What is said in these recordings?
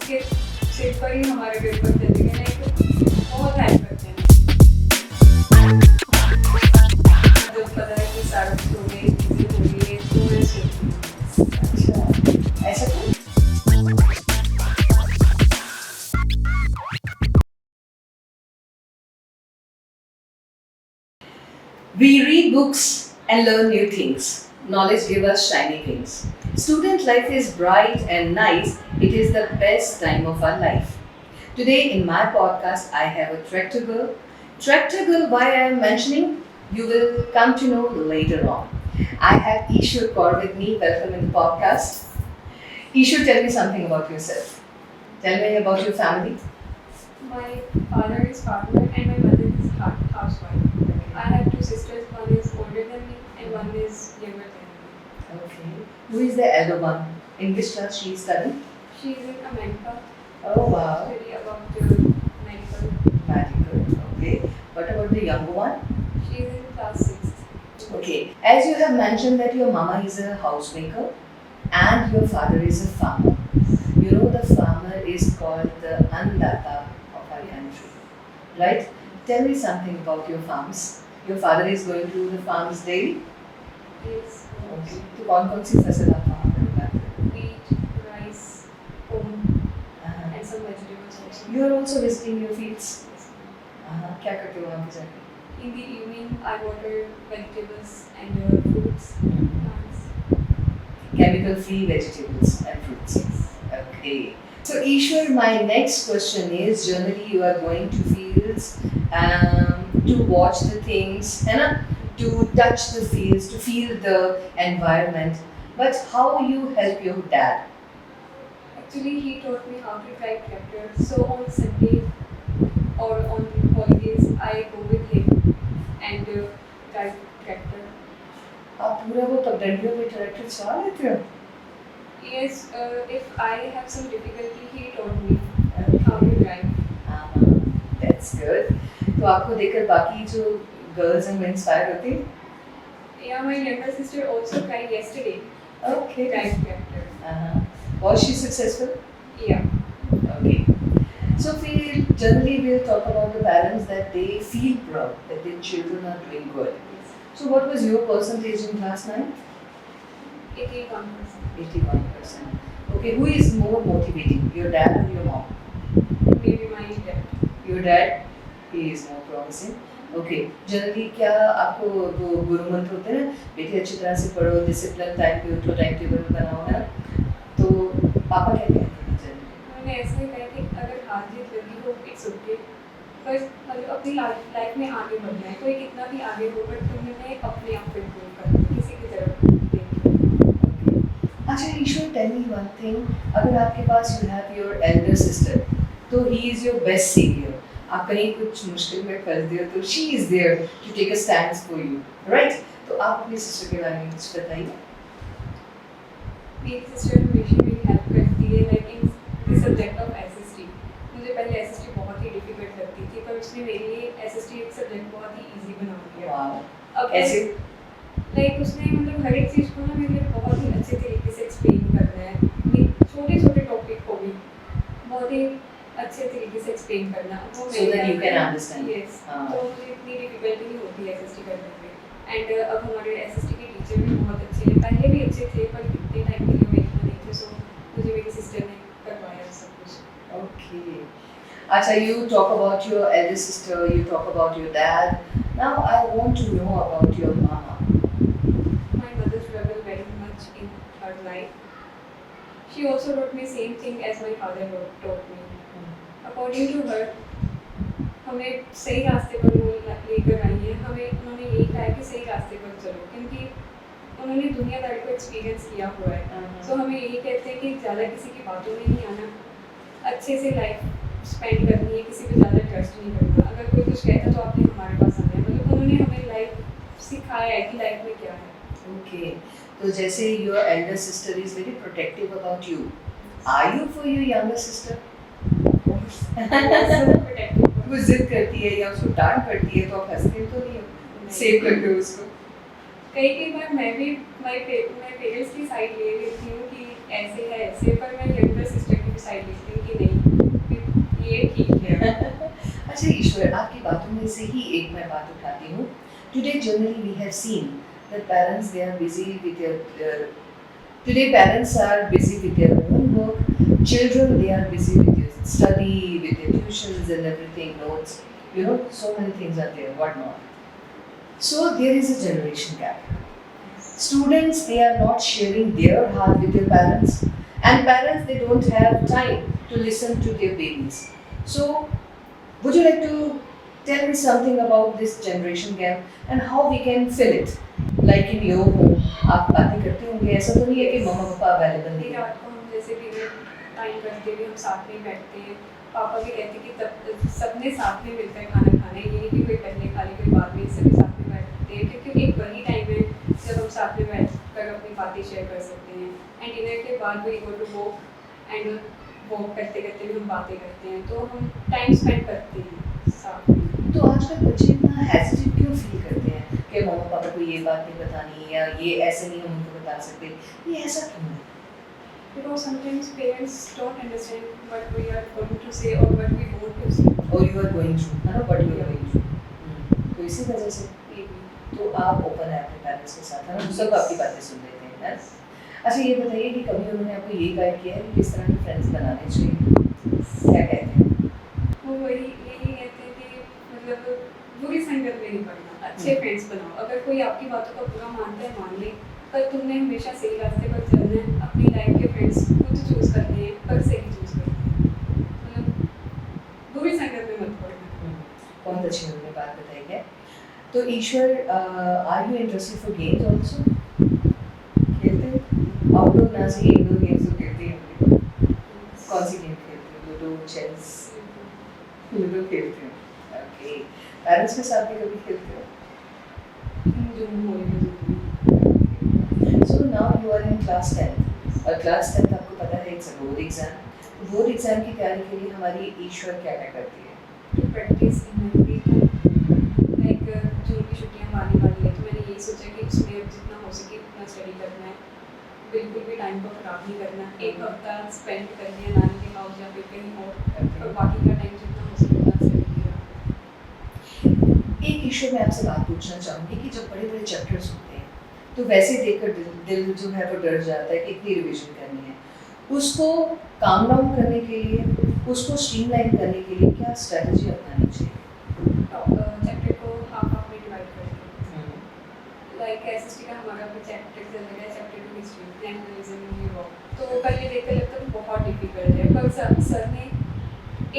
के सिर पर ही हमारे पेपर चलेंगे, नहीं तो बहुत हेल्प करते हैं। जब पता है कि सारा कुछ हो गई, चीज़ें हो गई है, तो मैं सोचती हूँ। अच्छा, ऐसा क्यों? We read books and learn new things. Knowledge gives us shiny things. Student life is bright and nice. It is the best time of our life. Today in my podcast, I have a tractor girl. Tractor girl, why I am mentioning, you will come to know later on. I have Ishur Kaur with me. Welcome in the podcast. Ishur, tell me something about yourself. Tell me about your family. My father is farmer and my mother is housewife. I have two sisters, one is older than me and one is younger than me. Okay. Who is the elder one? In which class she is studying? She is in America, Oh wow. study about medical. Magical. Okay. What about the younger one? She is in class 6th. Okay. As you have mentioned that your mama is a housemaker and your father is a farmer. You know the farmer is called the Annadata of our country. Right? Tell me something about your farms. Your father is going to the farms daily? Yes. Okay. तो कौन सी फसल आप वहाँ पर उगाते हो? Wheat, rice, corn and some vegetables also. You are also visiting your fields. Yes. क्या करते हो वहाँ पे जाके? In the evening, I water vegetables and fruits, plants. Chemical free vegetables and fruits. Yes. Okay. So Ishwar, my next question is generally you are going to fields to watch the things, है ना? To touch the fields, to feel the environment. But how you help your dad? Actually, he taught me how to drive tractor. So on Sunday or on holidays, I go with him and drive tractor. आप पूरा वो पगडंडियों में tractor चला लेते हो? Yes, if I have some difficulty, he taught me how to drive. That's good. तो आपको देखकर बाकी जो girls हैं वो inspire होती हैं? Yeah, my younger sister also tried yesterday Okay. drive tractor. Was she successful? Yeah. Okay. So we generally will talk about the parents that they feel proud that their children are doing good. So what was your percentage in class 9? 81%. 81%. Okay, who is more motivating, your dad or your mom? Maybe my dad. Your dad, he is more promising. Okay, generally क्या आपको वो गुरु मंत्र होते हैं ना, बेटे अच्छी तरह से पढ़ो, डिसिप्लिन टाइम पे उठो, टाइम टेबल बनाओ ना, तो पापा क्या कहते हैं जनरली? मैंने ऐसे ही कहा कि अगर हार जीत लगी हो इट्स ओके, पर मतलब अपनी लाइफ में आगे बढ़ना है, कोई कितना भी आगे हो बट तुमने अपने आप को इम्प्रूव करना है, किसी की तरफ अच्छा Ishwar, tell me one thing, अगर आपके पास you have your elder sister, तो he is your best saviour. आप कहीं कुछ मुश्किल में फंस गए तो she is there to take a stand for you, right? तो आप अपनी सिस्टर के बारे में कुछ बताइए. मेरी सिस्टर हमेशा मेरी हेल्प करती है, like in the subject of SST. मुझे पहले एसएसटी बहुत ही डिफिकल्ट लगती थी, पर उसने मेरे लिए एसएसटी एक सब्जेक्ट बहुत ही इजी बना दिया. वाओ, अब कैसे? लाइक उसने मतलब हर एक चीज़ को ना मेरे लिए बहुत ही अच्छे तरीके से एक्सप्लेन करना है, छोटे छोटे टॉपिक को भी बहुत ही अच्छे तरीके से एक्सप्लेन करना, वो So that you can understand. Yes. हाँ. तो मुझे इतनी डिफिकल्टी नहीं होती है एसएसटी करने में. एंड अब हमारे एसएसटी के टीचर भी बहुत अच्छे हैं, पहले भी अच्छे थे पर कितने टाइम के लिए वो इतना नहीं थे, सो मुझे मेरी सिस्टर ने करवाया सब कुछ. Okay. Acha, you talk about your elder sister, you talk about your dad. Now I want to know about your mama. My mother struggled very much in her life. She also taught me same thing as my father taught me. According to her, हमें सही रास्ते पर वो लेकर आई है. हमें उन्होंने यही कहा है कि सही रास्ते पर चलो, क्योंकि उन्होंने दुनियादारी को एक्सपीरियंस किया हुआ है. सो हमें यही कहते हैं कि ज़्यादा किसी की बातों में नहीं आना, अच्छे से लाइफ स्पेंड करनी है, किसी पे ज़्यादा ट्रस्ट नहीं करना. अगर कोई कुछ कहता तो आपने हमारे पास आना है. मतलब उन्होंने हमें लाइफ सिखाया है कि लाइफ में क्या है. Okay. तो जैसे your elder sister is very protective about you. Are you for your younger sister? वो जिद करती है या उसको डांट पड़ती है तो आप हंसते तो नहीं हो? सेव करते हो उसको? कई बार मैं भी मैं पेरेंट्स की साइड ले लेती हूँ कि ऐसे है ऐसे, पर मैं यंगर सिस्टर की साइड लेती हूँ कि अच्छा ईश्वर, आपकी बातों में से ही एक मैं बात उठाती हूँ. Today generally we have seen that parents they are busy with today parents are busy with their own work. Children they are busy with their study, with their tuitions and everything, notes. You know, so many things are there, whatnot. So there is a generation gap. Students they are not sharing their heart with their parents, and parents they don't have time to listen to their babies. So would you like to tell me something about this generation gap and how we can fill it? Like in your home, आप बातें करते होंगे, ऐसा तो नहीं है कि मम्मा पापा अवेलेबल नहीं फिर है. रात को हम जैसे डिनर टाइम करते हुए हम साथ में बैठते हैं. पापा भी कहते हैं कि तब सबने साथ में मिलकर खाना खाना है, ये नहीं कि कोई पहले खा ले कोई बाद में, सभी साथ में बैठते हैं क्योंकि एक वही टाइम है जब हम साथ में बैठ कर अपनी बातें शेयर कर सकते हैं. एंड डिनर के बाद we go to walk and walk करते करते भी हम बातें करते हैं, तो हम टाइम स्पेंड करते हैं साथ में. तो आजकल बच्चे इतना हेजिटेट क्यों फील करते हैं कि मम्मा पापा को ये बात नहीं बतानी या ये ऐसे नहीं हम उनको बता सकते, ये ऐसा क्यों है? Because sometimes parents don't understand what we are going to say or what we want to say. और यू आर गोइंग थ्रू, है ना, but you are going through. तो इसी वजह से Maybe. तो आप ओपन है अपने पेरेंट्स के साथ, है ना, सब आपकी बातें सुन लेते हैं, है? अच्छा ये बताइए कि कभी उन्होंने आपको ये गाइड किया है कि किस तरह के फ्रेंड्स बनाने चाहिए? क्या कहते हैं? वो वही यही कहते हैं कि मतलब बुरी संगत में नहीं पड़ना, अच्छे फ्रेंड्स बनाओ. अगर कोई आपकी बातों का बुरा मानता है मान ले, पर तुमने हमेशा सही रास्ते पर चलना है. अपनी लाइफ के फ्रेंड्स खुद चूज करने हैं, पर सही चूज करने हैं. मतलब बुरी संगत में मत पड़ना. बहुत अच्छी उन्होंने बात बताई है. तो Ishwar, are you interested for games also? खेलते हैं आउटडोर ना से इंडोर गेम्स तो खेलते हैं. कौन सी गेम खेलते हैं? Ludo, chess? लूडो खेलते हैं. ओके. पेरेंट्स के साथ भी कभी खेलते हो? जो होएगा So now you are in class 10 और class 10 आपको पता है it's a board exam. तो board exam की तैयारी के लिए हमारी ईश्वर क्या क्या करती है? to practice in my free time. Like जून की छुट्टियां आने वाली है, तो मैंने यही सोचा कि उसमें अब जितना हो सके उतना स्टडी करना है. बिल्कुल भी टाइम को खराब नहीं करना. एक हफ्ता स्पेंड करनी है नानी के हाउस या फिर कहीं और बाकी का टाइम जितना हो सके उतना स्टडी करना. एक ईश्वर मैं आपसे बात पूछना चाहूँगी कि जब बड़े बड़े चैप्टर्स होते हैं तो वैसे देखकर दिल जो है वो डर जाता है कि इतनी रिवीजन करनी है. उसको काम डाउन करने के लिए, उसको स्ट्रीमलाइन करने के लिए क्या स्ट्रेटजी अपनानी चाहिए? चैप्टर को हाफ में डिवाइड करके. लाइक एसएसटी का हमारा भी चैप्टर चल रहा है, chapter 2 history, nationalism in Europe. तो वो पहले देखकर लगता था बहुत डिफिकल्ट है, पर सर ने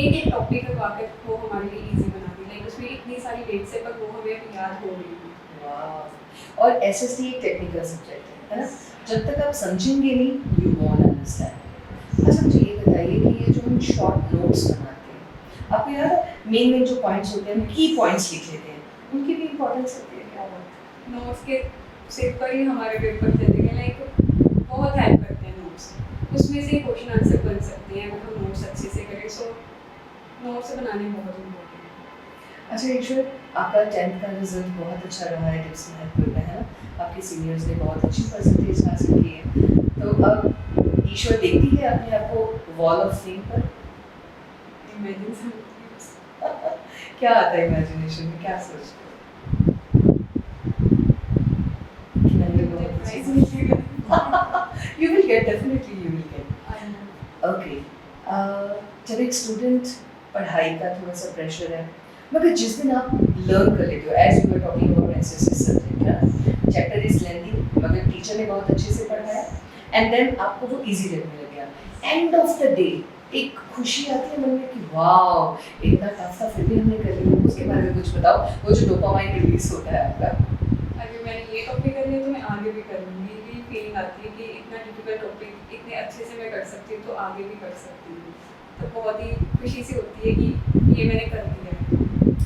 एक एक टॉपिक करवाकर वो हमारे लिए इजी बना दी. लाइक उसमें इतनी सारी डेट्स है पर वो हमें अभी याद हो रही है. और एसएसटी एक टेक्निकल सब्जेक्ट है ना, जब तक आप समझेंगे नहीं यू वोंट अंडरस्टैंड. अच्छा मुझे ये बताइए कि ये जो हम शॉर्ट नोट्स बनाते हैं, आपको याद है मेन जो पॉइंट्स होते हैं हम की पॉइंट्स लिख लेते हैं, उनकी भी इंपॉर्टेंस होती है क्या? नोट्स के सिर पर ही हमारे पेपर चलेंगे. लाइक बहुत हेल्प करते हैं नोट्स. उसमें से क्वेश्चन आंसर बन सकते हैं अगर हम नोट्स अच्छे से करें. सो नोट्स बनाने बहुत इम्पोर्टेंट है. अच्छा ईश्वर, आपका 10th का रिजल्ट बहुत अच्छा रहा है, टिप्स महत्वपूर्ण है ना, आपके सीनियर्स ने बहुत अच्छी परसेंटेज हासिल की है. तो अब ईश्वर देखती है अपने आप को वॉल ऑफ फेम पर? Imagine something. क्या आता है इमेजिनेशन में, क्या सोचते हो? कि मैंने बहुत प्राइज अच्छी- मिलेगा. You will get, definitely you will get. I know. Okay. जब एक स्टूडेंट पढ़ाई का थोड़ा सा प्रेशर है, मगर जिस दिन आप लर्न कर लेते हो, as you are talking about SSC subject ना, चैप्टर इज लेंथी मगर टीचर ने बहुत अच्छे से पढ़ाया एंड देन आपको वो इजी लगने लग गया. एंड ऑफ द डे एक खुशी आती है मन में कि वाह इतना टफ था फिर भी हमने कर लिया. उसके बारे में कुछ बताओ, वो जो डोपामाइन रिलीज होता है आपका. अगर मैंने ये टॉपिक कर लिया तो मैं आगे भी कर लूँगी. ये फीलिंग आती है कि इतना डिफिकल्ट टॉपिक इतने अच्छे से मैं कर सकती हूँ तो आगे भी कर सकती हूँ. तो बहुत ही खुशी सी होती है कि ये मैंने कर दिया.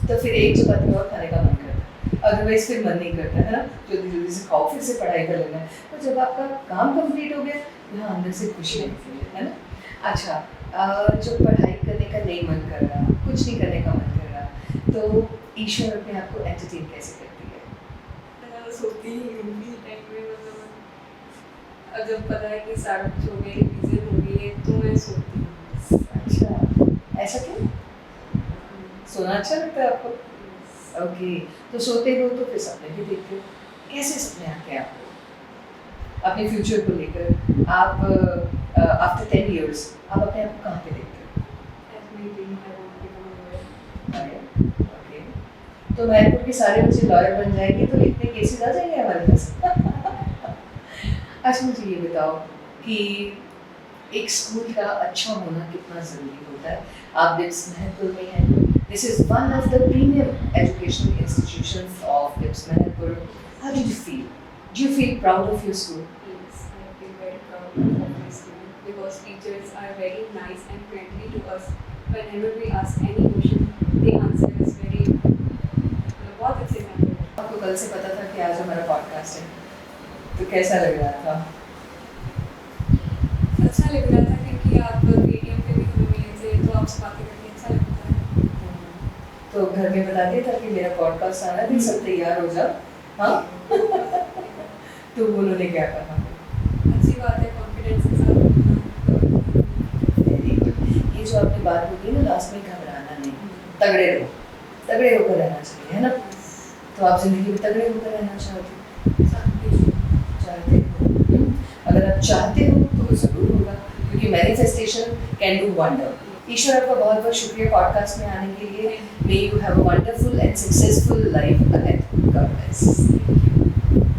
तो फिर एक चपाती और खाने का मन करता है, अदरवाइज फिर मन नहीं करता है ना, जल्दी जल्दी से खाओ फिर से पढ़ाई कर लेना है. तो जब आपका काम कंप्लीट हो गया यहाँ अंदर से खुशी नहीं है ना. अच्छा जो पढ़ाई करने का नहीं मन कर रहा, कुछ नहीं करने का मन कर रहा, तो ईश्वर अपने आप को एंटरटेन कैसे करती है? सोती ही हूँ टाइम में. मतलब अब जब पता है कि सारा कुछ हो गया, रिवीजन हो गई है, तो मैं सोती हूँ. अच्छा ऐसा क्यों? सोना अच्छा लगता है आपको? ओके, तो सोते हो तो फिर सपने भी देखते हो। कैसे सपने आते हैं आपको अपने फ्यूचर को लेकर? आप आफ्टर 10 years आप अपने आप को कहाँ पे देखते हो? As my dream, I want to become a lawyer. Lawyer, okay. तो महतपुर के सारे बच्चे लॉयर बन जाएंगे तो इतने केसेस आ जाएंगे हमारे पास। अच्छा मुझे ये बताओ कि एक स्कूल का अच्छा होना कितना ज़रूरी होता है? आप डिप्स महतपुर में हैं। This is one of the premium educational institutions of DIPS Mahatpur. How do you feel? Do you feel proud of your school? Yes, I feel very proud of my school because teachers are very nice and friendly to us. Whenever we ask any question, they answer us very बहुत अच्छे से answer करते आपको कल से पता था कि आज हमारा पॉडकास्ट है, तो कैसा लग रहा था? हैं। अच्छा लग रहा था क्योंकि आप मीडियम पे भी हमें मिले थे तो आपसे बातें करके अच्छा लगता है। तो घर में बता दिया था कि मेरा पॉडकास्ट आ रहा है, सब तैयार हो जाओ। हाँ तो उन्होंने क्या कहा? अच्छी बात है, कॉन्फिडेंस के साथ बोलना। Very good. ये जो आपने बात होती है ना लास्ट में, घबराना नहीं, तगड़े रहो, तगड़े होकर रहना चाहिए, है ना? तो आप जिंदगी में तगड़े होकर रहना चाहते हो? अगर आप चाहते हो तो ज़रूर होगा, क्योंकि मैनिफेस्टेशन कैन डू वंडर। ईश्वर आपका बहुत बहुत शुक्रिया पॉडकास्ट में आने के लिए। May you have a wonderful and successful life ahead. God bless.